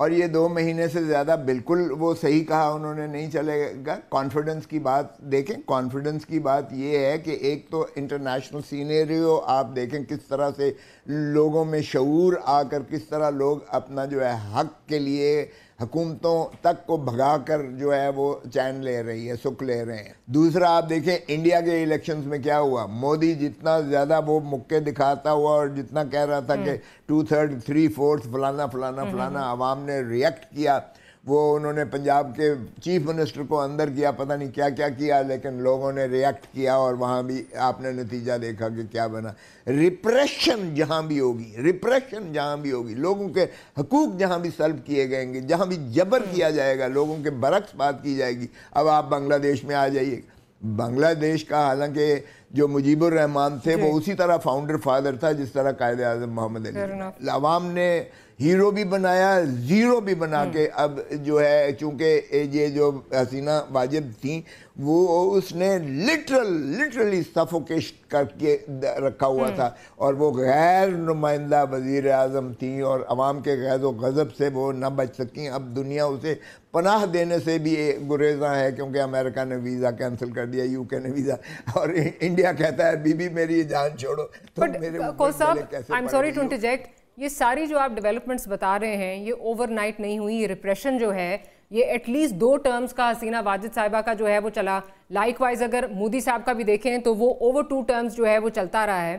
اور یہ 2 مہینے سے زیادہ بالکل وہ صحیح کہا انہوں نے نہیں چلے گا. کانفیڈنس کی بات دیکھیں, کانفیڈنس کی بات یہ ہے کہ ایک تو انٹرنیشنل سینیریو آپ دیکھیں کس طرح سے لوگوں میں شعور آ کر کس طرح لوگ اپنا جو ہے حق کے لیے حکومتوں تک کو بھگا کر جو ہے وہ چین لے رہی ہے, سکھ لے رہے ہیں. دوسرا آپ دیکھیں انڈیا کے الیکشنز میں کیا ہوا, مودی جتنا زیادہ وہ مکے دکھاتا ہوا اور جتنا کہہ رہا تھا کہ 2/3 3/4 فلانا فلانا فلانا, عوام نے ریئیکٹ کیا. وہ انہوں نے پنجاب کے چیف منسٹر کو اندر کیا, پتہ نہیں کیا کیا کیا, لیکن لوگوں نے ریئیکٹ کیا اور وہاں بھی آپ نے نتیجہ دیکھا کہ کیا بنا. ریپریشن جہاں بھی ہوگی, ریپریشن جہاں بھی ہوگی, لوگوں کے حقوق جہاں بھی سلب کیے گئیں گے, جہاں بھی جبر کیا جائے گا, لوگوں کے برعکس بات کی جائے گی. اب آپ بنگلہ دیش میں آ جائیے, بنگلہ دیش کا حالانکہ جو مجیب الرحمان تھے وہ اسی طرح فاؤنڈر فادر تھا جس طرح قائد اعظم محمد علی. عوام نے ہیرو بھی بنایا, زیرو بھی بنا کے اب جو ہے, چونکہ یہ جو حسینہ واجد تھیں وہ اس نے لٹرلی سفوکیٹ کر کے رکھا ہوا تھا, اور وہ غیر نمائندہ وزیر اعظم تھیں اور عوام کے غیظ و غضب سے وہ نہ بچ سکیں. اب دنیا اسے پناہ دینے سے بھی گریزاں ہے کیونکہ امریکہ نے ویزا کینسل کر دیا, یو کے نے ویزا, اور انڈیا کہتا ہے بی بی میری جان چھوڑو. تو میرے یہ ساری جو آپ ڈیولپمنٹس بتا رہے ہیں یہ اوور نائٹ نہیں ہوئی. یہ ریپریشن جو ہے یہ ایٹ لیسٹ 2 ٹرمز کا حسینہ واجد صاحبہ کا جو ہے وہ چلا. لائک وائز اگر مودی صاحب کا بھی دیکھیں تو وہ اوور 2 ٹرمز جو ہے وہ چلتا رہا ہے.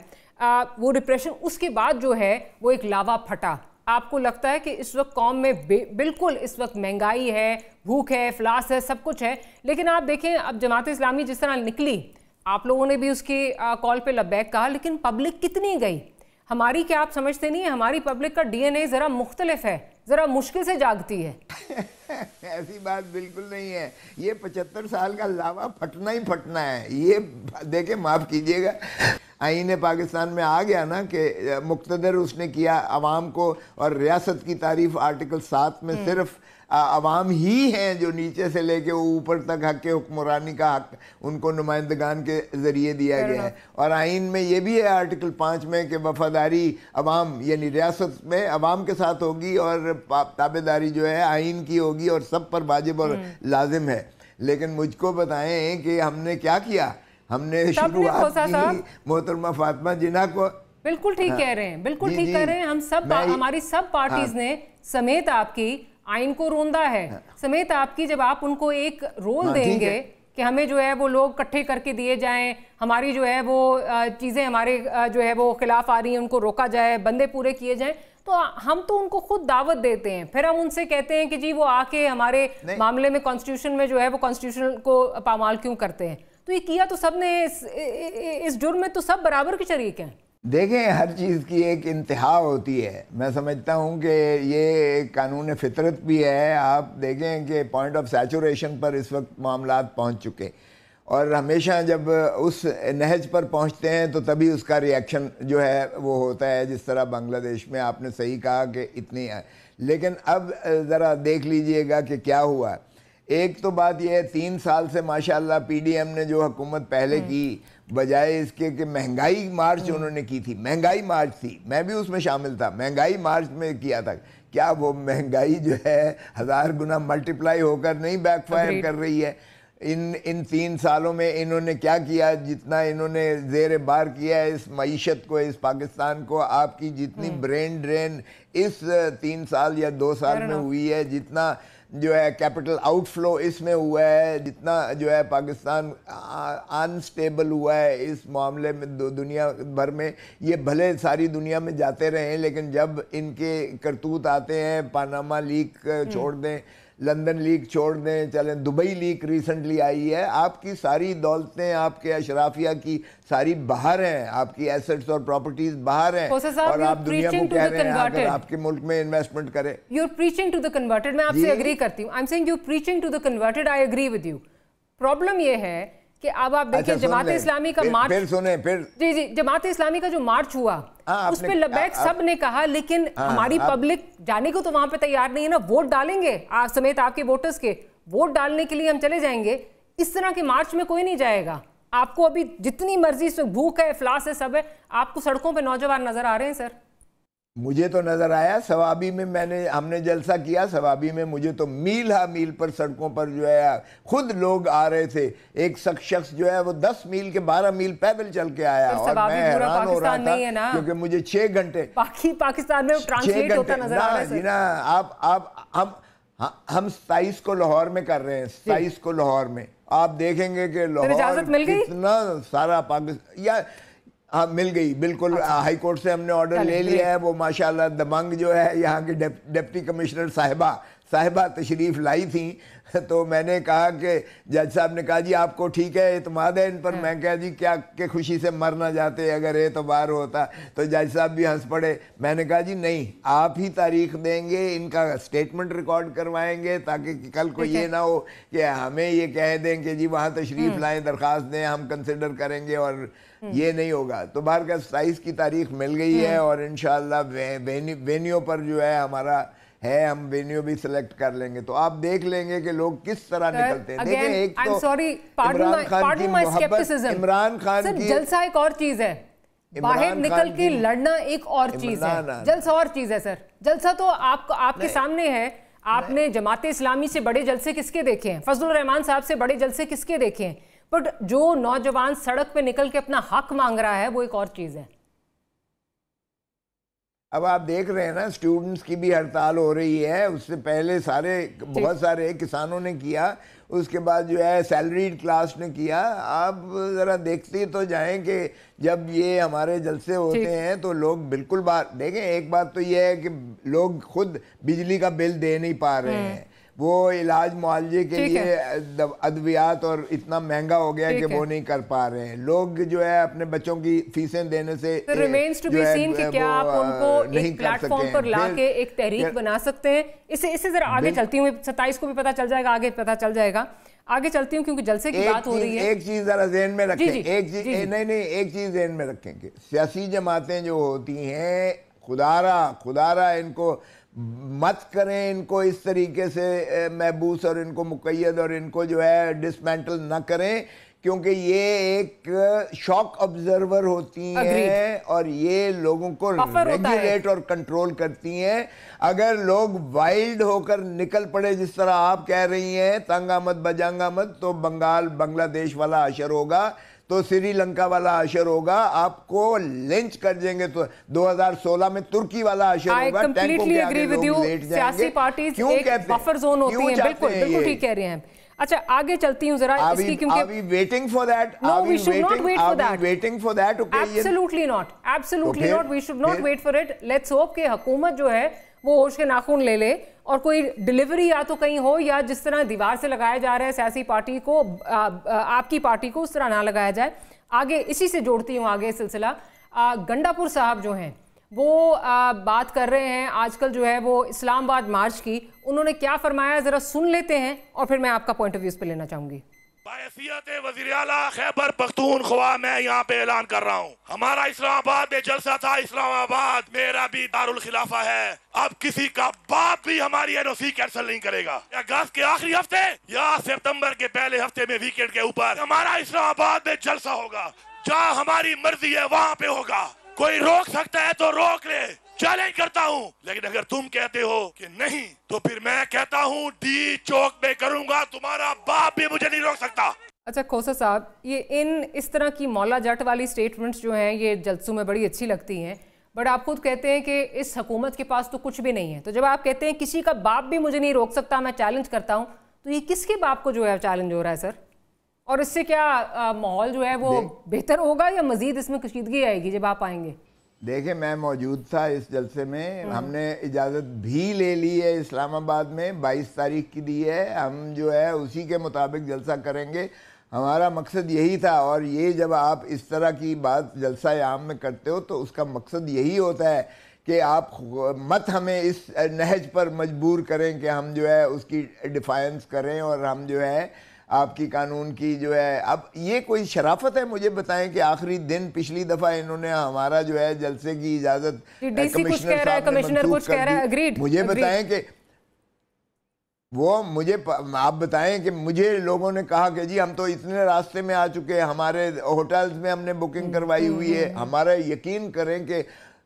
وہ ریپریشن اس کے بعد جو ہے وہ ایک لاوا پھٹا. آپ کو لگتا ہے کہ اس وقت قوم میں بالکل اس وقت مہنگائی ہے, بھوک ہے, افلاس ہے, سب کچھ ہے, لیکن آپ دیکھیں اب جماعت اسلامی جس طرح نکلی, آپ لوگوں نے بھی اس کی کال پہ لبیک کہا, لیکن پبلک کتنی گئی؟ ہماری کیا آپ سمجھتے نہیں ہیں ہماری پبلک کا ڈی این اے ذرا مختلف ہے, ذرا مشکل سے جاگتی ہے؟ ایسی بات بالکل نہیں ہے. یہ 75 سال کا لاوا پھٹنا ہی پھٹنا ہے. یہ دیکھیں, معاف کیجئے گا, آئین پاکستان میں آ گیا نا کہ مقتدر اس نے کیا عوام کو, اور ریاست کی تعریف آرٹیکل 7 میں صرف عوام ہی ہیں جو نیچے سے لے کے اوپر تک حق حکمرانی کا حق ان کو نمائندگان کے ذریعے دیا گیا ہے. اور آئین میں یہ بھی ہے آرٹیکل 5 میں کہ وفاداری عوام یعنی ریاست میں عوام کے ساتھ ہوگی اور تابعداری جو ہے آئین کی ہوگی اور سب پر واجب اور لازم ہے. لیکن مجھ کو بتائیں کہ ہم نے کیا کیا؟ ہم نے شروعات کی محترمہ فاطمہ جناح کو. بالکل ٹھیک کہہ رہے ہیں, بالکل ٹھیک کہہ رہے ہیں. ہم سب, ہماری سب پارٹیز نے سمیت آپ کی آئین کو روندا ہے, سمیت آپ کی. جب آپ ان کو ایک رول دیں گے کہ ہمیں جو ہے وہ لوگ کٹھے کر کے دیے جائیں, ہماری جو ہے وہ چیزیں ہمارے جو ہے وہ خلاف آ رہی ہیں ان کو روکا جائے, بندے پورے کیے جائیں, تو ہم تو ان کو خود دعوت دیتے ہیں. پھر ہم ان سے کہتے ہیں کہ جی وہ آ کے ہمارے معاملے میں کانسٹیٹیوشن میں جو ہے وہ کانسٹیٹیوشن کو پامال کیوں کرتے ہیں؟ تو یہ کیا تو سب نے, اس جرم میں تو سب برابر کے شریک ہیں. دیکھیں, ہر چیز کی ایک انتہا ہوتی ہے. میں سمجھتا ہوں کہ یہ قانون فطرت بھی ہے. آپ دیکھیں کہ پوائنٹ آف سیچوریشن پر اس وقت معاملات پہنچ چکے, اور ہمیشہ جب اس نہج پر پہنچتے ہیں تو تبھی اس کا ری ایکشن جو ہے وہ ہوتا ہے, جس طرح بنگلہ دیش میں آپ نے صحیح کہا کہ اتنی ہے. لیکن اب ذرا دیکھ لیجئے گا کہ کیا ہوا. ایک تو بات یہ ہے, 3 سال سے ماشاءاللہ پی ڈی ایم نے جو حکومت پہلے کی, بجائے اس کے کہ مہنگائی مارچ انہوں نے کی تھی, مہنگائی مارچ تھی, میں بھی اس میں شامل تھا, مہنگائی مارچ میں کیا تھا, کیا وہ مہنگائی جو ہے 1000 گنا ملٹیپلائی ہو کر نہیں بیک فائر کر رہی ہے؟ ان 3 سالوں میں انہوں نے کیا کیا؟ جتنا انہوں نے زیر بار کیا ہے اس معیشت کو, اس پاکستان کو, آپ کی جتنی برین ڈرین اس 3 سال یا 2 سال میں ہوئی ہے, جتنا جو ہے کیپٹل آؤٹ فلو اس میں ہوا ہے, جتنا جو ہے پاکستان انسٹیبل ہوا ہے اس معاملے میں دنیا بھر میں, یہ بھلے ساری دنیا میں جاتے رہے ہیں لیکن جب ان کے کرتوت آتے ہیں, پاناما لیک چھوڑ دیں, لندن لیک چھوڑ دیں, چلیں دبئی لیک ریسنٹلی آئی ہے, آپ کی ساری دولتیں, آپ کے اشرافیہ کی ساری باہر ہیں, آپ کی ایسٹس اور پراپرٹیز باہر ہیں, اور آپ دنیا کو کہہ رہے ہیں اگر آپ کے ملک میں انویسٹمنٹ کریں. You're preaching to the converted. میں آپ سے اگری کرتی ہوں. I'm saying you're preaching to the converted. I agree with you. Problem یہ ہے کہ اب آپ دیکھیں جماعت اسلامی کا مارچ, پھر سنیں, پھر جی جماعت اسلامی کا جو مارچ ہوا اس پہ لبیک سب نے کہا, لیکن ہماری پبلک جانے کو تو وہاں پہ تیار نہیں ہے نا. ووٹ ڈالیں گے سمیت آپ کے ووٹرز کے, ووٹ ڈالنے کے لیے ہم چلے جائیں گے. اس طرح کے مارچ میں کوئی نہیں جائے گا. آپ کو ابھی جتنی مرضی سے بھوک ہے, افلاس ہے, سب ہے, آپ کو سڑکوں پہ نوجوان نظر آ رہے ہیں سر. مجھے تو نظر آیا سوابی میں ہم نے جلسہ کیا سوابی میں، مجھے تو میل ہا میل پر سڑکوں پر جو ہے خود لوگ آ رہے تھے. ایک شخص جو ہے وہ 10 میل کے 12 میل پیدل چل کے آیا اور میں حیران ہو رہا تھا کیونکہ مجھے 6 گھنٹے پاکستان میں ٹرانسلیٹ ہوتا نظر آ رہا ہے. جی نا ہم 27 کو لاہور میں کر رہے ہیں، 27 کو لاہور میں. آپ دیکھیں گے کہ لاہور کتنا سارا پاکستان ہاں مل گئی بالکل. ہائی کورٹ سے ہم نے آرڈر لے لیا ہے. وہ ماشاءاللہ دمنگ جو ہے یہاں کی ڈپٹی کمشنر صاحبہ تشریف لائی تھیں، تو میں نے کہا کہ جج صاحب نے کہا جی آپ کو ٹھیک ہے اعتماد ہے ان پر. میں کہا جی کیا کہ خوشی سے مر نہ جاتے اگر اعتبار ہوتا. تو جج صاحب بھی ہنس پڑے. میں نے کہا جی نہیں، آپ ہی تاریخ دیں گے، ان کا سٹیٹمنٹ ریکارڈ کروائیں گے تاکہ کل کو یہ نہ ہو کہ ہمیں یہ کہہ دیں کہ جی وہاں تشریف لائیں، درخواست دیں، ہم کنسیڈر کریں گے، اور یہ نہیں ہوگا. تو باہر کا 27 کی تاریخ مل گئی ہے اور انشاءاللہ وینیو پر جو ہے ہمارا ہے، ہم وینیو بھی سلیکٹ کر لیں گے. تو آپ دیکھ لیں گے کہ لوگ کس طرح نکلتے ہیں. دیکھیں ایک تو عمران خان کی محبت، عمران خان کی جلسہ ایک اور چیز ہے، باہر نکل کے لڑنا ایک اور چیز ہے، جلسہ اور چیز ہے. سر جلسہ تو آپ کے سامنے ہے. آپ نے جماعت اسلامی سے بڑے جلسے کس کے دیکھے ہیں؟ فضل الرحمان صاحب سے بڑے جلسے کس کے دیکھے ہیں؟ بٹ جو نوجوان سڑک پہ نکل کے اپنا حق مانگ رہا ہے وہ ایک اور چیز ہے. اب آپ دیکھ رہے ہیں نا اسٹوڈنٹس کی بھی ہڑتال ہو رہی ہے. اس سے پہلے بہت سارے کسانوں نے کیا، اس کے بعد جو ہے سیلریڈ کلاس نے کیا. آپ ذرا دیکھتے تو جائیں کہ جب یہ ہمارے جلسے ہوتے ہیں تو لوگ بالکل دیکھیں ایک بات تو یہ ہے کہ لوگ خود بجلی کا بل دے نہیں پا رہے ہیں، وہ علاج معالجے کے لیے ادویات اور اتنا مہنگا ہو گیا کہ وہ نہیں کر پا رہے ہیں. لوگ جو ہے اپنے بچوں کی فیسیں دینے سے ریمینز ٹو بی سین کہ کیا آپ ان کو ایک پلیٹ فارم پر لا کے ایک تحریک بنا سکتے ہیں. اسے ذرا آگے چلتی ہوں، 27 کو بھی پتہ چل جائے گا، آگے پتہ چل جائے گا. آگے چلتی ہوں کیونکہ جلسے کی بات ہو رہی ہے. ایک چیز ذرا ذہن میں رکھیں، ایک چیز ذہن میں رکھیں کہ سیاسی جماعتیں جو ہوتی ہیں خدا را ان کو مت کریں، ان کو اس طریقے سے محبوس اور ان کو مقید اور ان کو جو ہے ڈسمینٹل نہ کریں، کیونکہ یہ ایک شاک آبزرور ہوتی ہیں اور یہ لوگوں کو ریگولیٹ اور کنٹرول کرتی ہیں. اگر لوگ وائلڈ ہو کر نکل پڑے جس طرح آپ کہہ رہی ہیں تنگ آمد بجنگ آمد، تو بنگلہ دیش والا حشر ہوگا، تو سری لنکا والا حشر ہوگا، آپ کو لنچ کر دیں گے. تو 2016 میں ترکی والا حشر ہوگا. ٹینکوں کے آگے لوگ لیٹ جائیں گے. سیاسی پارٹیز ایک بفر زون ہوتی ہیں. بالکل ٹھیک کہہ رہے ہیں. اچھا آگے چلتی ہوں ذرا اس کی کیونکہ Are we waiting for that? No, we should not wait for that. Are we waiting for that occasion? Absolutely not. Absolutely not. We should not wait for it. Let's hope کہ حکومت جو ہے وہ ہوش کے ناخن لے لے اور کوئی ڈیلیوری یا تو کہیں ہو، یا جس طرح دیوار سے لگایا جا رہا ہے سیاسی پارٹی کو، آپ کی پارٹی کو، اس طرح نہ لگایا جائے. آگے اسی سے جوڑتی ہوں آگے سلسلہ. گنڈا پور صاحب جو ہیں وہ بات کر رہے ہیں آج کل جو ہے وہ اسلام آباد مارچ کی. انہوں نے کیا فرمایا ذرا سن لیتے ہیں اور پھر میں آپ کا پوائنٹ آف ویوز پہ لینا چاہوں گی. بحیثیت وزیر اعلیٰ خیبر پختونخوا میں یہاں پہ اعلان کر رہا ہوں، ہمارا اسلام آباد میں جلسہ تھا. اسلام آباد میرا بھی دارالخلافہ ہے. اب کسی کا باپ بھی ہماری NOC کینسل نہیں کرے گا. اگست کے آخری ہفتے یا ستمبر کے پہلے ہفتے میں ویکینڈ کے اوپر ہمارا اسلام آباد میں جلسہ ہوگا. جہاں ہماری مرضی ہے وہاں پہ ہوگا. کوئی روک سکتا ہے تو روک لے، چیلنج کرتا ہوں. لیکن اگر تم کہتے ہو کہ نہیں تو پھر میں کہتا ہوں ڈی چوک میں کروں گا، تمہارا باپ بھی مجھے نہیں روک سکتا. اچھا کھوسا صاحب، یہ اس طرح کی مولا جٹ والی سٹیٹمنٹس جو ہیں یہ جلسوں میں بڑی اچھی لگتی ہیں، بٹ آپ خود کہتے ہیں کہ اس حکومت کے پاس تو کچھ بھی نہیں ہے. تو جب آپ کہتے ہیں کسی کا باپ بھی مجھے نہیں روک سکتا، میں چیلنج کرتا ہوں، تو یہ کس کے باپ کو جو ہے چیلنج ہو رہا ہے سر؟ اور اس سے کیا ماحول جو ہے وہ بہتر ہوگا یا مزید اس میں کشیدگی آئے گی جب آپ آئیں گے؟ دیکھیں میں موجود تھا اس جلسے میں، ہم نے اجازت بھی لے لی ہے اسلام آباد میں، 22 تاریخ کی دی ہے. ہم جو ہے اسی کے مطابق جلسہ کریں گے. ہمارا مقصد یہی تھا. اور یہ جب آپ اس طرح کی بات جلسہ عام میں کرتے ہو تو اس کا مقصد یہی ہوتا ہے کہ آپ مت ہمیں اس نہج پر مجبور کریں کہ ہم جو ہے اس کی ڈیفائنس کریں اور ہم جو ہے آپ کی قانون کی جو ہے. اب یہ کوئی شرافت ہے؟ مجھے بتائیں کہ آخری دن پچھلی دفعہ انہوں نے ہمارا جو ہے جلسے کی اجازت کمشنر صاحب نے منسوخ کر دی. مجھے بتائیں کہ آپ بتائیں کہ مجھے لوگوں نے کہا کہ جی ہم تو اتنے راستے میں آ چکے ہیں، ہمارے ہوٹلز میں ہم نے بکنگ کروائی ہوئی ہے. ہمارا یقین کریں کہ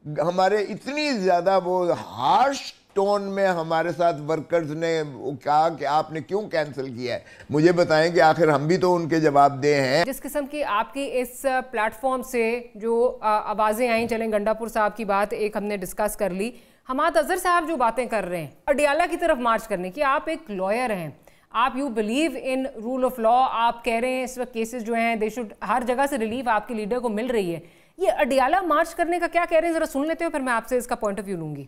ہمارے اتنی زیادہ وہ ہارش ٹون میں ہمارے ساتھ ورکرز نے کہا کہ آپ نے کیوں کینسل کیا ہے. مجھے بتائیں کہ آخر ہم بھی تو ان کے جواب دے ہیں. جس قسم کی آپ کی اس پلیٹ فارم سے جو آوازیں آئیں، چلیں گنڈا پور صاحب کی بات ایک ہم نے ڈسکس کر لی، حماد اظہر صاحب جو باتیں کر رہے ہیں اڈیالہ کی طرف مارچ کرنے کی، آپ ایک لائر ہیں، آپ you believe in rule of law, آپ کہہ رہے ہیں اس وقت کیسز جو ہیں دے شوڈ، ہر جگہ سے ریلیف آپ کے لیڈر کو مل رہی ہے، یہ اڈیالہ مارچ کرنے کا کیا کہہ رہے ہیں ذرا سن لیتے ہیں، پھر میں آپ سے اس کا پوائنٹ آف ویو لوں گی.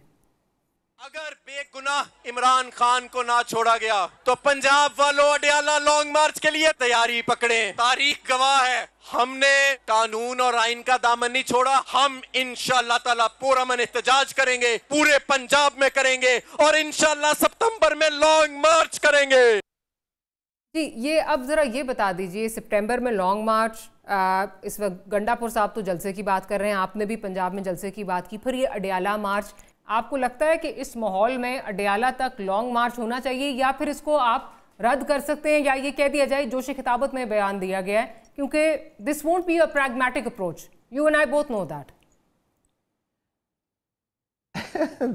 اگر بے گناہ عمران خان کو نہ چھوڑا گیا تو پنجاب والوں اڈیالہ لانگ مارچ کے لیے تیاری پکڑیں. تاریخ گواہ ہے، ہم نے قانون اور آئین کا دامن نہیں چھوڑا. ہم انشاءاللہ تعالی پرامن احتجاج کریں گے، پورے پنجاب میں کریں گے، اور انشاءاللہ ستمبر میں لانگ مارچ کریں گے. جی یہ اب ذرا یہ بتا دیجئے، سپٹمبر میں لانگ مارچ، اس وقت گنڈا پور صاحب تو جلسے کی بات کر رہے ہیں، آپ نے بھی پنجاب میں جلسے کی بات کی، پھر یہ اڈیالہ مارچ، آپ کو لگتا ہے کہ اس ماحول میں اڈیالہ تک لانگ مارچ ہونا چاہیے، یا پھر اس کو آپ رد کر سکتے ہیں، یا یہ کہہ دیا جائے جوش خطابت میں بیان دیا گیا ہے، کیونکہ this won't be a pragmatic approach, you and I both know that.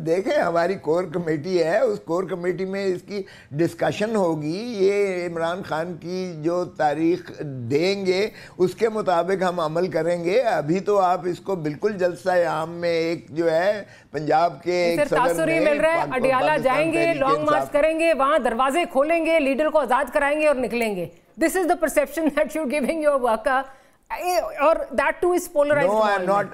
دیکھیں ہماری کور کمیٹی ہے، اس کور کمیٹی میں اس کی ڈسکشن ہوگی، یہ عمران خان کی جو تاریخ دیں گے اس کے مطابق ہم عمل کریں گے. ابھی تو آپ اس کو بالکل جلسہ عام میں ایک جو ہے پنجاب کے ایک صدر نے مل رہا ہے اڈیالہ جائیں گے، لانگ مارچ کریں گے، وہاں دروازے کھولیں گے، لیڈر کو آزاد کرائیں گے اور نکلیں گے. This is the perception that you giving your worker, اور that too is polarized. No, I'm not.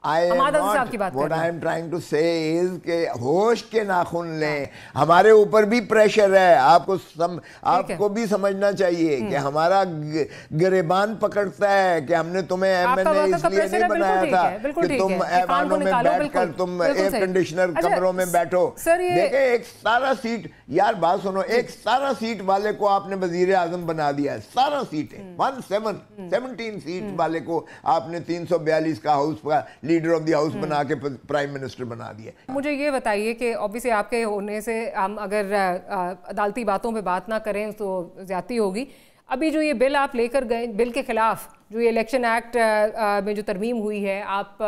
What I am trying to say is کہ ہوش کے ناخن لیں. ہمارے اوپر بھی پریشر ہے، آپ کو بھی سمجھنا چاہیے کہ ہمارا گریبان پکڑتا ہے کہ ہم نے تمہیں ایم این اے اس لیے نہیں بنایا تھا کہ تم ایوانوں میں بیٹھ کر تم ایئر کنڈیشنر کمروں میں بیٹھو. دیکھیں ایک 17 سیٹ، یار بات سنو، ایک 17 سیٹ والے کو آپ نے وزیر اعظم بنا دیا ہے، 17 سیٹیں، 17 سیٹ والے کو آپ نے 342 کا ہاؤس کا لیڈر آف دی ہاؤس بنا کے پرائم منسٹر بنا دیا. مجھے یہ بتائیے کہ اوبیسلی آپ کے ہونے سے ہم اگر عدالتی باتوں پہ بات نہ کریں تو زیادتی ہوگی. ابھی جو یہ بل آپ لے کر گئے، بل کے خلاف جو یہ الیکشن ایکٹ میں جو ترمیم ہوئی ہے، آپ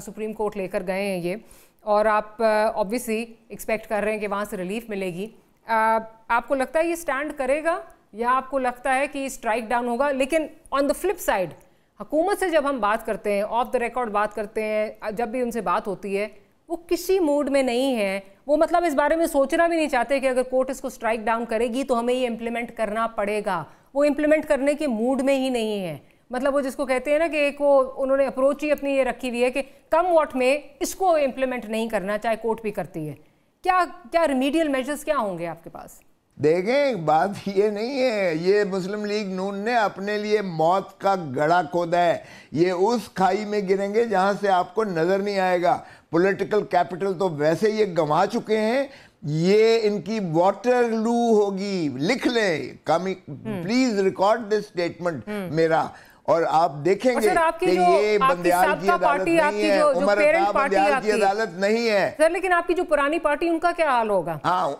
سپریم کورٹ لے کر گئے ہیں یہ، اور آپ اوبیسلی ایکسپیکٹ کر رہے ہیں کہ وہاں سے ریلیف ملے گی. آپ کو لگتا ہے یہ سٹینڈ کرے گا، یا آپ کو لگتا ہے کہ اسٹرائک ڈاؤن ہوگا؟ لیکن آن دا فلپ سائڈ حکومت سے جب ہم بات کرتے ہیں، آف دا ریکارڈ بات کرتے ہیں، جب بھی ان سے بات ہوتی ہے وہ کسی موڈ میں نہیں ہے، وہ مطلب اس بارے میں سوچنا بھی نہیں چاہتے کہ اگر کورٹ اس کو سٹرائک ڈاؤن کرے گی تو ہمیں یہ امپلیمنٹ کرنا پڑے گا. وہ امپلیمنٹ کرنے کے موڈ میں ہی نہیں ہے. مطلب وہ جس کو کہتے ہیں نا کہ ایک وہ انہوں نے اپروچ ہی اپنی یہ رکھی ہوئی ہے کہ کم واٹ میں اس کو امپلیمنٹ نہیں کرنا، چاہے کورٹ بھی کرتی ہے. کیا ریمیڈیل میجرز کیا ہوں گے آپ کے پاس؟ دیکھیں بات یہ نہیں ہے، یہ مسلم لیگ نون نے اپنے لیے موت کا گڑھا کھودا ہے. یہ اس کھائی میں گریں گے جہاں سے آپ کو نظر نہیں آئے گا. پولیٹیکل کیپٹل تو ویسے یہ گنوا چکے ہیں، یہ ان کی واٹر لو ہوگی. لکھ لیں، پلیز ریکارڈ دس اسٹیٹمنٹ میرا، اور آپ دیکھیں گے کہ یہ بندیال کی عدالت نہیں ہے، عمر عطا بندیال کی عدالت نہیں ہے. سر لیکن آپ کی جو پرانی پارٹی ان کا کیا حال ہوگا؟ ہاں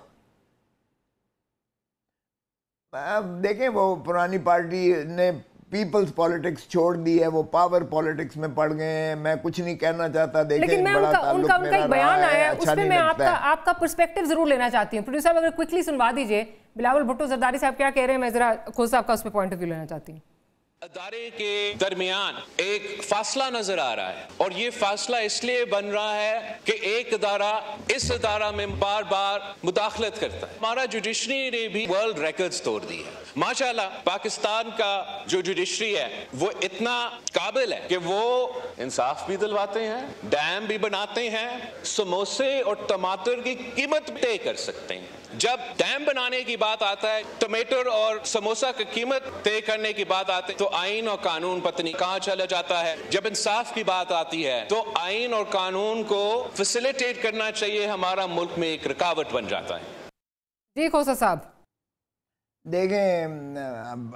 دیکھیں وہ پرانی پارٹی نے پیپلز پالیٹکس چھوڑ دی ہے، وہ پاور پالیٹکس میں پڑ گئے ہیں. میں کچھ نہیں کہنا چاہتا. دیکھیں بڑا تعلق میرا رہا ہے، اچھا نہیں لگتا ہے. آپ کا پرسپیکٹیو ضرور لینا چاہتی ہوں. پروڈیوسر صاحب اگر کوئکلی سنوا دیجئے بلاول بھٹو زرداری صاحب کیا کہہ رہے ہیں، میں ذرا خود صاحب کا اس پہ پوائنٹ آف ویو لینا چاہتی ہوں. ادارے کے درمیان ایک فاصلہ نظر آ رہا ہے، اور یہ فاصلہ اس لیے بن رہا ہے کہ ایک ادارہ اس ادارہ میں بار بار مداخلت کرتا ہے. ہمارا جوڈیشری نے بھی ورلڈ ریکارڈز توڑ دی ہے. ماشاءاللہ پاکستان کا جو جوڈیشری ہے وہ اتنا قابل ہے کہ وہ انصاف بھی دلواتے ہیں، ڈیم بھی بناتے ہیں، سموسے اور ٹماٹر کی قیمت بھی طے کر سکتے ہیں. جب ڈیم بنانے کی بات آتا ہے، ٹمیٹر اور سموسا کی قیمت طے کرنے کی بات آتی ہے تو آئین اور قانون پتہ نہیں کہاں چلا جاتا ہے. جب انصاف کی بات آتی ہے تو آئین اور قانون کو فیسیلیٹیٹ کرنا چاہیے، ہمارا ملک میں ایک رکاوٹ بن جاتا ہے. جی کھوسا صاحب دیکھیں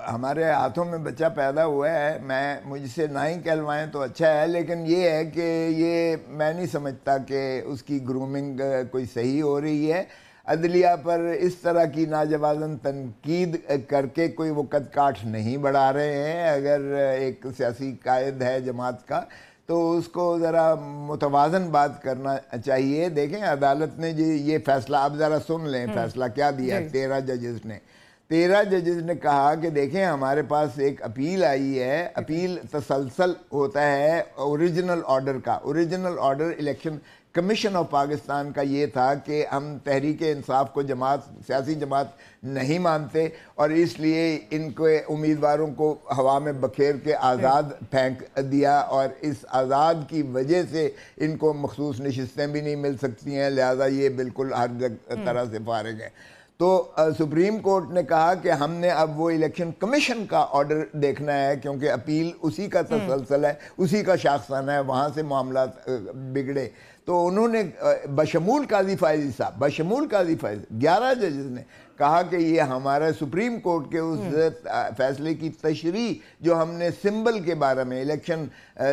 ہمارے ہاتھوں میں بچہ پیدا ہوا ہے، مجھ سے نہ ہی کہلوائیں تو اچھا ہے، لیکن یہ ہے کہ یہ میں نہیں سمجھتا کہ اس کی گرومنگ کوئی صحیح ہو رہی ہے. عدلیہ پر اس طرح کی ناجوازن تنقید کر کے کوئی وہ قد کاٹھ نہیں بڑھا رہے ہیں. اگر ایک سیاسی قائد ہے جماعت کا تو اس کو ذرا متوازن بات کرنا چاہیے. دیکھیں عدالت نے یہ فیصلہ اب ذرا سن لیں فیصلہ کیا دیا 13 ججز نے. 13 ججز نے کہا کہ دیکھیں ہمارے پاس ایک اپیل آئی ہے. اپیل تسلسل ہوتا ہے اوریجنل آرڈر کا. Original order election commission of Pakistan کا یہ تھا کہ ہم تحریک انصاف کو سیاسی جماعت نہیں مانتے اور اس لیے ان کے امیدواروں کو ہوا میں بکھیر کے آزاد پھینک دیا اور اس آزاد کی وجہ سے ان کو مخصوص نشستیں بھی نہیں مل سکتی ہیں, لہذا یہ بالکل ہر طرح سے فارغ ہے. تو سپریم کورٹ نے کہا کہ ہم نے اب وہ الیکشن کمیشن کا آرڈر دیکھنا ہے کیونکہ اپیل اسی کا تسلسل ہے, اسی کا شاخسانہ ہے, وہاں سے معاملات بگڑے. تو انہوں نے بشمول قاضی فائزی صاحب 11 ججز نے کہا کہ یہ ہمارا سپریم کورٹ کے اس فیصلے کی تشریح جو ہم نے سمبل کے بارے میں الیکشن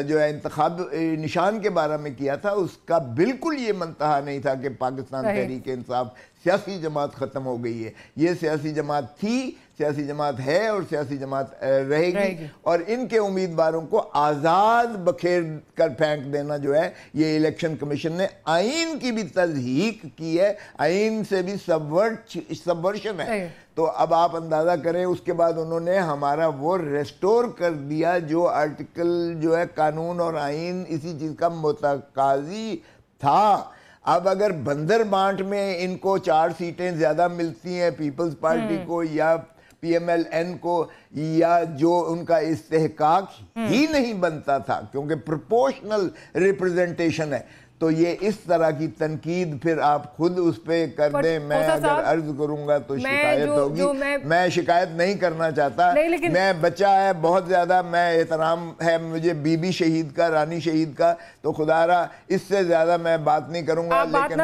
جو ہے انتخاب نشان کے بارے میں کیا تھا اس کا بالکل یہ منتہا نہیں تھا کہ پاکستان تحریک انصاف سیاسی جماعت ختم ہو گئی ہے. یہ سیاسی جماعت تھی, سیاسی جماعت ہے اور سیاسی جماعت رہے گی اور ان کے امیدواروں کو آزاد بکھیر کر پھینک دینا جو ہے یہ الیکشن کمیشن نے آئین کی بھی تضحیق کی ہے, آئین سے بھی سبورشن ہے. تو اب آپ اندازہ کریں اس کے بعد انہوں نے ہمارا وہ ریسٹور کر دیا جو آرٹیکل جو ہے قانون اور آئین اسی چیز کا متقاضی تھا. اب اگر بندر بانٹ میں ان کو 4 سیٹیں زیادہ ملتی ہیں پیپلز پارٹی کو یا پی ایم ایل این کو یا جو ان کا استحقاق ہی نہیں بنتا تھا کیونکہ پروپورشنل ریپرزنٹیشن ہے, تو یہ اس طرح کی تنقید پھر آپ خود اس پہ کر دیں. میں اگر عرض کروں گا تو شکایت ہوگی. میں شکایت نہیں کرنا چاہتا, میں بچہ ہے بہت زیادہ, میں احترام ہے مجھے بی بی شہید کا, رانی شہید کا, تو خدا را اس سے زیادہ میں بات نہیں کروں گا. لیکن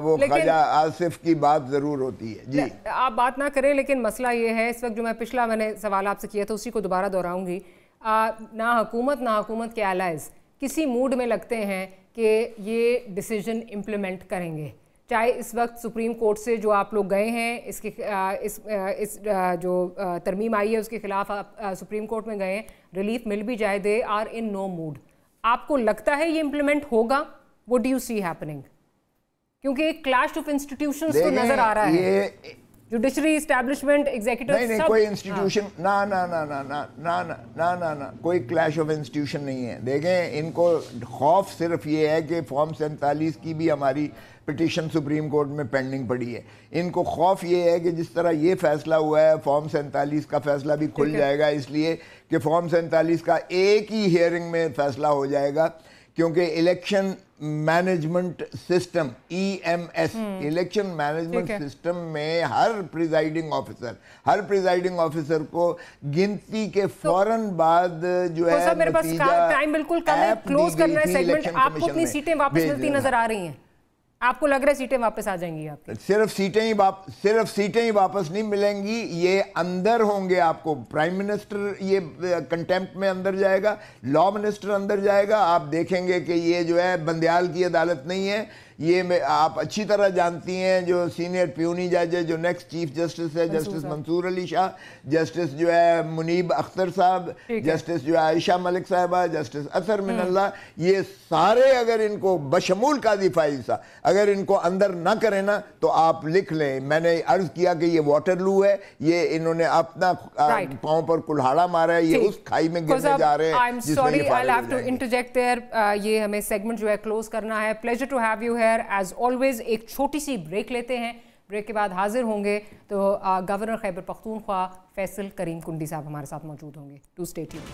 وہ خواجہ آصف کی بات ضرور ہوتی ہے. جی آپ بات نہ کریں, لیکن مسئلہ یہ ہے اس وقت جو میں نے سوال آپ سے کیا تھا اسی کو دوبارہ دہراؤں گی. نہ حکومت کے الائز کسی موڈ میں لگتے ہیں کہ یہ ڈیسیجن امپلیمنٹ کریں گے, چاہے اس وقت سپریم کورٹ سے جو آپ لوگ گئے ہیں اس جو ترمیم آئی ہے اس کے خلاف آپ سپریم کورٹ میں گئے ہیں, ریلیف مل بھی جائے, they are in know mood. آپ کو لگتا ہے یہ امپلیمنٹ ہوگا؟ what do you see happening? کیونکہ ایک کلیش آف انسٹیٹیوشنز کو نظر آ رہا ہے, جوڈیشری اسٹیبلشمنٹ ایگزیکٹو نہیں کوئی انسٹیٹیوشن نہ کوئی کلیش آف انسٹیٹیوشن نہیں ہے. دیکھیں ان کو خوف صرف یہ ہے کہ فارم 47 کی بھی ہماری پٹیشن سپریم کورٹ میں پینڈنگ پڑی ہے. ان کو خوف یہ ہے کہ جس طرح یہ فیصلہ ہوا ہے فارم 47 کا فیصلہ بھی کھل جائے گا, اس لیے کہ فارم 47 کا ایک ہی ہیئرنگ میں فیصلہ ہو جائے گا کیونکہ election management system EMS election management system میں ہر پریزائڈنگ آفیسر کو گنتی کے فوراً بعد جو ہے میرے پاس ٹائم بالکل کم ہے, کلوز کرنا ہے سیگمنٹ. آپ کو اپنی سیٹیں واپس ملتی نظر آ رہی ہیں؟ آپ کو لگ رہا ہے سیٹیں واپس آ جائیں گی آپ کی؟ صرف سیٹیں ہی واپس نہیں ملیں گی, یہ اندر ہوں گے. آپ کو پرائم منسٹر یہ کنٹیمپٹ میں اندر جائے گا, لا منسٹر اندر جائے گا. آپ دیکھیں گے کہ یہ جو ہے بندیال کی عدالت نہیں ہے, یہ آپ اچھی طرح جانتی ہیں جو سینئر پیونی جج ہے, جو نیکسٹ چیف جسٹس ہے جسٹس منصور علی شاہ, جسٹس جو ہے منیب اختر صاحب, جسٹس جو ہے عائشہ ملک صاحبہ, جسٹس اثر من اللہ, یہ سارے اگر ان کو بشمول قاضی فائز صاحب اگر ان کو اندر نہ کریں نا تو آپ لکھ لیں. میں نے عرض کیا کہ یہ واٹر لو ہے, یہ انہوں نے اپنا پاؤں پر کلہاڑا مارا ہے, یہ اس کھائی میں گرنے جا رہے ہیں جس میں یہ فارغ ہو جائیں گے. یہ ہمیں سیگمنٹ جو ہے کلوز کرنا ہے. Pleasure to have you as always. ایک چھوٹی سی بریک لیتے ہیں, بریک کے بعد حاضر ہوں گے تو گورنر خیبر پختونخوا فیصل کریم کنڈی صاحب ہمارے ساتھ موجود ہوں گے. To stay tuned.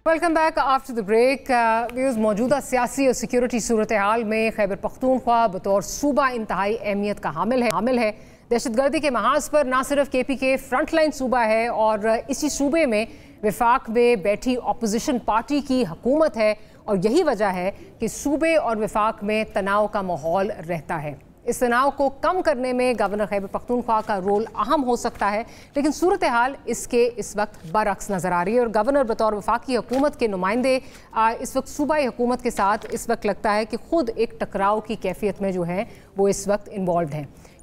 Welcome back after the break. موجودہ سیاسی اور سیکیورٹی صورتحال میں خیبر پختونخوا بطور صوبہ انتہائی اہمیت کا حامل ہے. دہشت گردی کے محاذ پر نہ صرف KPK فرنٹ لائن صوبہ ہے اور اسی صوبے میں وفاق میں بیٹھی اپوزیشن پارٹی کی حکومت ہے, اور یہی وجہ ہے کہ صوبے اور وفاق میں تناؤ کا ماحول رہتا ہے. اس تناؤ کو کم کرنے میں گورنر خیبر پختونخوا کا رول اہم ہو سکتا ہے, لیکن صورتحال اس کے اس وقت برعکس نظر آ رہی ہے, اور گورنر بطور وفاقی حکومت کے نمائندے اس وقت صوبائی حکومت کے ساتھ اس وقت لگتا ہے کہ خود ایک ٹکراؤ کی کیفیت میں جو ہے وہ اس وقت انوالوڈ ہیں.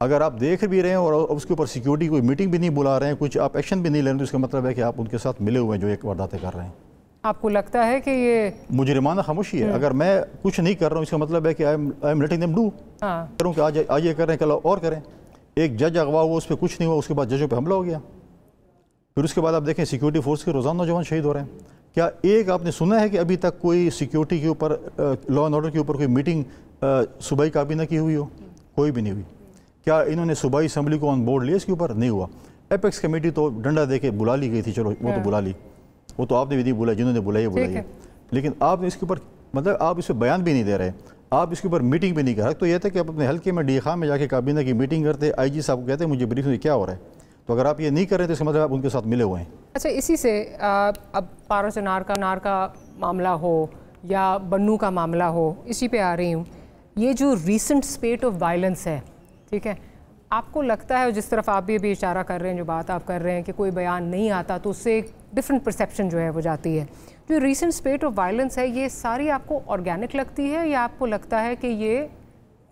اگر آپ دیکھ بھی رہے ہیں اور اس کے اوپر سیکیورٹی کوئی میٹنگ بھی نہیں بلا رہے ہیں, کچھ آپ ایکشن بھی نہیں لے رہے ہیں, تو اس کا مطلب ہے کہ آپ ان کے ساتھ ملے ہوئے ہیں جو ایک وارداتیں کر رہے ہیں. آپ کو لگتا ہے کہ یہ مجرمانہ خاموشی ہے؟ اگر میں کچھ نہیں کر رہا ہوں اس کا مطلب ہے کہ I am letting them do, کروں کہ آج یہ کر رہے ہیں کل اور کریں. ایک جج اغوا ہوا, اس پہ کچھ نہیں ہوا, اس کے بعد ججوں پہ حملہ ہو گیا. پھر اس کے بعد آپ دیکھیں سیکیورٹی فورس کے روزانہ نوجوان شہید ہو رہے ہیں. کیا ایک آپ نے سنا ہے کہ ابھی تک کوئی سیکیورٹی کے اوپر, لا اینڈ آرڈر کے اوپر کوئی میٹنگ صوبائی کابینہ کی ہوئی ہو؟ کوئی بھی نہیں ہوئی. کیا انہوں نے صوبائی اسمبلی کو آن بورڈ لیا اس کے اوپر؟ نہیں ہوا. ایپیکس کمیٹی تو ڈنڈا دے کے بلا لی گئی تھی, چلو وہ تو بلا لی, وہ تو آپ نے بھی نہیں بولا, جنہوں نے بلائی بلائی. لیکن آپ نے اس کے اوپر مطلب آپ اس پہ بیان بھی نہیں دے رہے, آپ اس کے اوپر میٹنگ بھی نہیں کر رہے. تو یہ تھا کہ آپ اپنے حلقے میں ڈی خان میں جا کے کابینہ کی میٹنگ کرتے, آئی جی صاحب کو کہتے مجھے بریف میں کیا ہو رہا ہے. تو اگر آپ یہ نہیں کر رہے تو اس کا مطلب آپ ان کے ساتھ ملے ہوئے ہیں. اچھا, اسی سے اب پارو چنار کا معاملہ ہو یا بنو کا معاملہ ہو, اسی پہ آ رہی ہوں. یہ جو ریسنٹ اسپیٹ آف وائلنس ہے, ٹھیک ہے, آپ کو لگتا ہے, جس طرف آپ بھی ابھی اشارہ کر رہے ہیں, جو بات آپ کر رہے ہیں کہ کوئی بیان نہیں آتا تو اس سے ایک ڈفرینٹ پرسیپشن جو ہے وہ جاتی ہے, جو ریسنٹ اسپیٹ آف وائلنس ہے یہ ساری آپ کو آرگینک لگتی ہے یا آپ کو لگتا ہے کہ یہ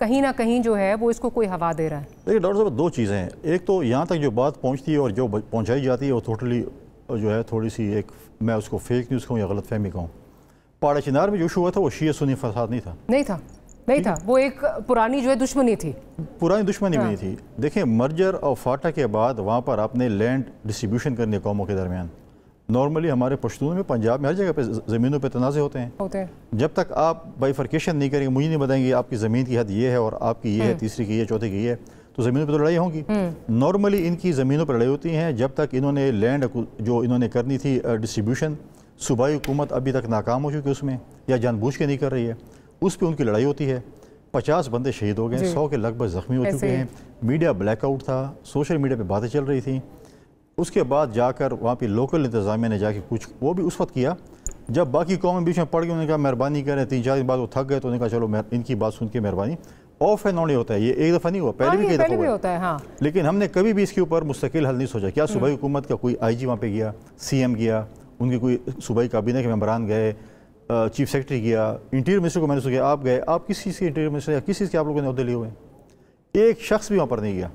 کہیں نہ کہیں جو ہے وہ اس کو کوئی ہوا دے رہا ہے؟ دیکھیے ڈاکٹر صاحب, دو چیزیں ہیں. ایک تو یہاں تک جو بات پہنچتی ہے اور جو پہنچائی جاتی ہے وہ ٹوٹلی جو ہے تھوڑی سی ایک, میں اس کو فیک نیوز کہوں یا غلط فہمی کہوں. پاڑا چنار میں جو ایشو ہوا تھا وہ شیعہ سنی فساد نہیں تھا, وہ ایک پرانی جو ہے دشمنی تھی, پرانی دشمنی بھی نہیں تھی. دیکھیں مرجر اور فاٹا کے بعد وہاں پر آپ نے لینڈ ڈسٹریبیوشن کرنے قوموں کے درمیان. نارملی ہمارے پشتون میں, پنجاب میں, ہر جگہ پہ زمینوں پہ تنازع ہوتے ہیں. جب تک آپ بائیفرکیشن نہیں کریں گے, مجھے نہیں بتائیں گے آپ کی زمین کی حد یہ ہے اور آپ کی یہ ہے, تیسری کی یہ, چوتھے کی یہ ہے, تو زمینوں پہ تو لڑائی ہوں گی. نارملی ان کی زمینوں پہ لڑائی ہوتی ہیں جب تک انہوں نے لینڈ جو انہوں نے کرنی تھی ڈسٹریبیوشن, صوبائی حکومت ابھی تک ناکام ہو چکی اس میں یا جان بوجھ کے نہیں کر رہی ہے, اس پہ ان کی لڑائی ہوتی ہے. 50 بندے شہید ہو گئے, 100 کے لگ بھگ زخمی ہو چکے ہیں. میڈیا بلیک آؤٹ تھا, سوشل میڈیا پہ باتیں چل رہی تھیں. اس کے بعد جا کر وہاں پہ لوکل انتظامیہ نے جا کے کچھ وہ بھی اس وقت کیا جب باقی قومیں بیچ میں پڑ گئی. انہوں نے کہا مہربانی کریں, 3-4 دن بعد وہ تھک گئے تو انہوں نے کہا چلو ان کی بات سن کے مہربانی. آف اینڈ آن ہی ہوتا ہے, یہ ایک دفعہ نہیں ہوا, پہلے بھی کئی دفعہ ہوا. لیکن ہم نے کبھی بھی اس کے اوپر مستقل حل نہیں سوچا. کیا صوبائی حکومت کا کوئی آئی جی وہاں پہ گیا, سی ایم گیا, ان کے کوئی صوبائی کابینہ کے ممبران گئے, چیف سیکرٹری گیا, انٹیریئر منسٹر کو میں نے سوچا آپ گئے, آپ کس چیز کے انٹیریئر منسٹر یا کس چیز کے آپ لوگوں نے عہدے لیے ہوئے ہیں؟ ایک شخص بھی وہاں پر نہیں گیا.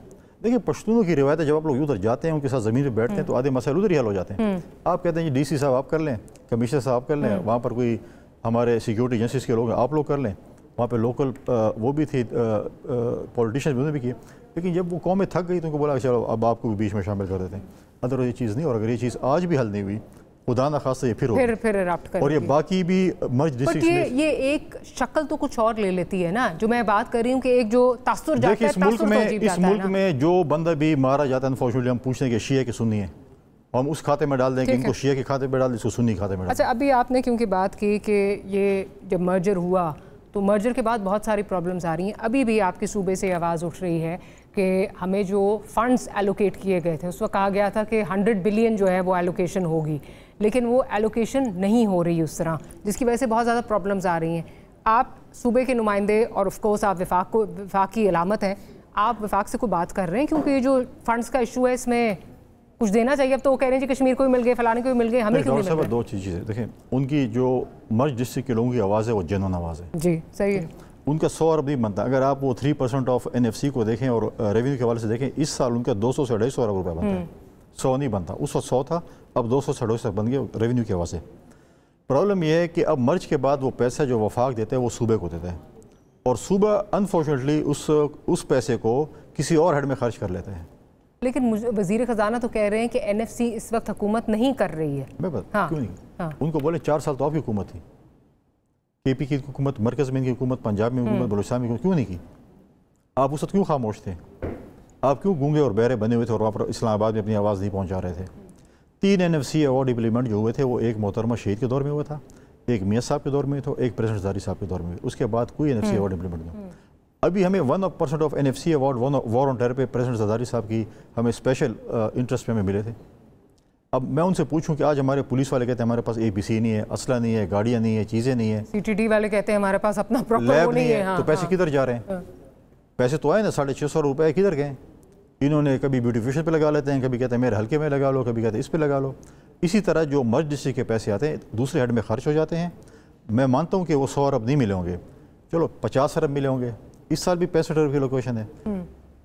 دیکھیں پشتونوں کی روایت ہے, جب آپ لوگ ادھر جاتے ہیں ان کے ساتھ زمین پہ بیٹھتے ہیں تو آدھے مسائل ادھر ہی حل ہو جاتے ہیں. آپ کہتے ہیں جی ڈی سی صاحب آپ کر لیں, کمشنر صاحب آپ کر لیں, وہاں پر کوئی ہمارے سیکیورٹی ایجنسیز کے لوگ ہیں آپ لوگ کر لیں, وہاں پہ لوکل وہ بھی تھی پولیٹیشین بھی انہوں نے بھی کیے. لیکن جب وہ قومیں تھک گئی تو ان کو بولا کہ چلو اب آپ کو بھی بیچ میں شامل کر دیتے ہیں. ادھر یہ چیز نہیں, اور اگر یہ چیز آج بھی حل نہیں ہوئی خدا نہ خاصہ یہ پھر اراپٹ کرے, اور یہ باقی بھی مرج ڈسٹرکٹس میں یہ ایک شکل تو کچھ اور لے لیتی ہے نا, جو میں بات کر رہی ہوں کہ ایک جو تاثر جاتا ہے. دیکھیں اس ملک میں جو بندہ بھی مارا جاتا ہے انفارچونیٹلی ہم پوچھتے ہیں کہ شیعہ کے سنی ہیں, ہم اس کھاتے میں ڈال دیں کہ ان کو شیعہ کے کھاتے پہ ڈال دیں, اس کو سنی کھاتے میں ڈال دیں. اچھا, ابھی آپ نے کیونکہ بات کی کہ یہ جب مرجر ہوا تو مرجر کے بعد بہت ساری پرابلمز آ رہی ہیں. ابھی بھی آپ کے صوبے سے آواز اٹھ رہی ہے کہ ہمیں جو فنڈز ایلوکیٹ کیے گئے تھے اس وقت کہا گیا تھا کہ 100 بلین جو ہے وہ ایلوکیشن ہوگی, لیکن وہ ایلوکیشن نہیں ہو رہی اس طرح, جس کی وجہ سے بہت زیادہ پرابلمز آ رہی ہیں. آپ صوبے کے نمائندے اور آف کورس آپ وفاق کی علامت ہیں, آپ وفاق سے کوئی بات کر رہے ہیں کیونکہ یہ جو فنڈز کا ایشو ہے اس میں کچھ دینا چاہیے. اب تو وہ کہہ رہے ہیں کہ کشمیر کو بھی مل گئے, فلانے کو بھی مل گئے, ہمیں کیوں نہیں مل گئے؟ دو چیزیں دیکھیں, ان کی جو مرج ڈسٹرکٹ کے لوگوں کی آواز ہے وہ جنون آواز ہے. جی صحیح ہے. ان کا 100 ارب نہیں بنتا. اگر آپ وہ 3% آف NFC کو دیکھیں اور ریونیو کے حوالے سے دیکھیں, اس سال ان کا 200 سے 250 ارب روپے بنتا ہے, 100 نہیں بنتا. اس وقت 100 تھا, اب 200 سے 250 بن گیا ریونیو کے حوالے سے. پرابلم یہ ہے کہ اب مرج کے بعد وہ پیسہ جو وفاق دیتے ہیں وہ صوبے کو دیتے ہیں, اور صوبہ انفارچونیٹلی اس پیسے کو کسی اور ہیڈ میں خرچ کر لیتے ہیں. لیکن وزیر خزانہ تو کہہ رہے ہیں کہ NFC اس وقت حکومت نہیں کر رہی ہے. میں کیوں نہیں, ان کو بولے 4 سال تو آپ کی حکومت تھی, KP کی حکومت, مرکز میں ان کی حکومت, پنجاب میں حکومت, بلوچستان میں کیوں نہیں کی؟ آپ اس وقت کیوں خاموش تھے؟ آپ کیوں گونگے اور بہرے بنے ہوئے تھے اور وہاں پر اسلام آباد میں اپنی آواز نہیں پہنچا رہے تھے؟ 3 NFC ایوارڈ امپلیمنٹ جو ہوئے تھے وہ ایک محترمہ شہید کے دور میں ہوا تھا, ایک میاں صاحب کے دور میں تھا, ایک پریزیڈنٹ زرداری صاحب کے دور میں. اس کے بعد کوئی NFC ایوارڈ امپلیمنٹ نہیں. ابھی ہمیں 1% of NFC award war on terror پہ پریزیڈنٹ زرداری صاحب کی ہمیں اسپیشل انٹرسٹ پہ ہمیں ملے تھے. اب میں ان سے پوچھوں کہ آج ہمارے پولیس والے کہتے ہیں ہمارے پاس ABC نہیں ہے, اسلحہ نہیں ہے, گاڑیاں نہیں ہے, چیزیں نہیں ہیں, CTD والے کہتے ہیں ہمارے پاس اپنا پراپر لیب نہیں ہے, تو پیسے کدھر جا رہے ہیں؟ پیسے تو آئے نا, 650 روپے کدھر گئے؟ انہوں نے کبھی بیوٹیفیشن پہ لگا لیتے ہیں, کبھی کہتے ہیں میرے حلقے میں لگا لو, کبھی کہتے ہیں اس پہ لگا لو. اسی طرح جو مرج ڈسٹرکٹ کے پیسے آتے ہیں دوسرے ہیڈ میں خرچ ہو جاتے ہیں. میں مانتا ہوں کہ وہ 100 ارب نہیں ملے ہوں گے, چلو 50 ارب ملے ہوں گے. اس سال بھی 65 ارب کی لوکیشن ہے,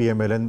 PMLN